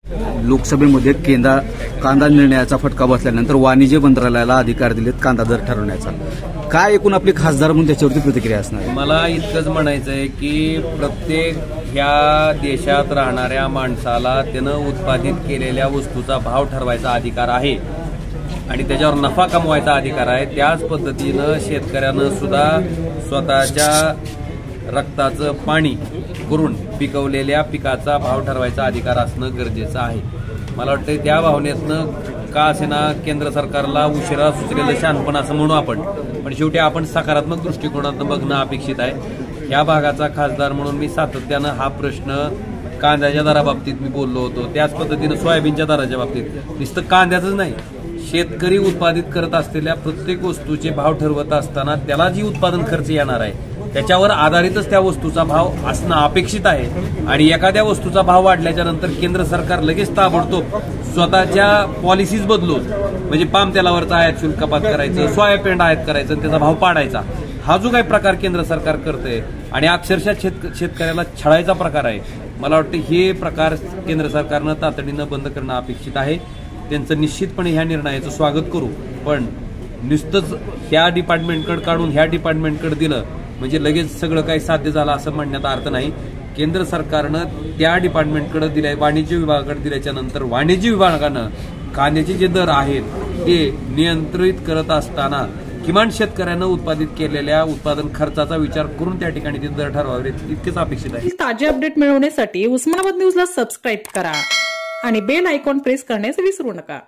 लोकसभेमध्ये कांदा निर्णयाचा फटका बसल्यानंतर वाणिज्य मंत्रालयाला अधिकार दिलेत कांदा दर ठरवण्याचा. काय एकूण आपली खासदार म्हणून त्याच्यावरती प्रतिक्रिया असणार आहे? मला इतकंच म्हणायचं आहे की प्रत्येक ह्या देशात राहणाऱ्या माणसाला त्यानं उत्पादित केलेल्या वस्तूचा भाव ठरवायचा अधिकार आहे आणि त्याच्यावर नफा कमवायचा अधिकार आहे. त्याच पद्धतीनं शेतकऱ्यानं सुद्धा स्वतःच्या रक्ताचं पाणी करून पिकवलेल्या पिकाचा भाव ठरवायचा अधिकार असणं गरजेचं आहे. मला वाटतं त्या भावनेतनं का असेना केंद्र सरकारला उशिरा सुचलेलं शहाणपण असं म्हणू आपण, पण शेवटी आपण सकारात्मक दृष्टिकोनातून बघणं अपेक्षित आहे. या भागाचा खासदार म्हणून मी सातत्यानं हा प्रश्न कांद्याच्या दराबाबतीत मी बोललो होतो, त्याच पद्धतीनं सोयाबीनच्या दराच्या बाबतीत नुसतं कांद्याचंच नाही, शेतकरी उत्पादित करत असलेल्या प्रत्येक वस्तूचे भाव ठरवत असताना त्याला जी उत्पादन खर्च येणार आहे त्याच्यावर आधारितच त्या वस्तूचा भाव असणं अपेक्षित आहे. आणि एखाद्या वस्तूचा भाव वाढल्याच्या नंतर केंद्र सरकार लगेच ताबडतोब स्वतःच्या पॉलिसीज बदलून, म्हणजे पाम तेलावरचा आयात शुल्क कपात करायचं, सोयाबीन आयात करायचं आणि त्याचा भाव पाडायचा, हा जो काही प्रकार केंद्र सरकार करतंय आणि अक्षरशः शेतकऱ्याला छळायचा प्रकार आहे, मला वाटतं हे प्रकार केंद्र सरकारनं तातडीनं बंद करणं अपेक्षित आहे. त्यांचं निश्चितपणे ह्या निर्णयाचं स्वागत करू, पण नुसतंच त्या डिपार्टमेंटकडे काढून ह्या डिपार्टमेंटकडे दिलं म्हणजे लगेच सगळं काही साध्य झालं असं म्हणण्याचा अर्थ नाही. केंद्र सरकारनं त्या डिपार्टमेंटकडे दिलंय, वाणिज्य विभागाकडे दिल्याच्या नंतर वाणिज्य विभागानं कांद्याचे जे दर आहेत ते नियंत्रित करत असताना किमान शेतकऱ्यानं उत्पादित केलेल्या उत्पादन खर्चाचा विचार करून त्या ठिकाणी ते दर ठरवावे इतकेच अपेक्षित आहे. ताजे अपडेट मिळवण्यासाठी उस्मानाबाद न्यूजला सबस्क्राईब करा आणि बेल आयकॉन प्रेस करण्यास विसरू नका.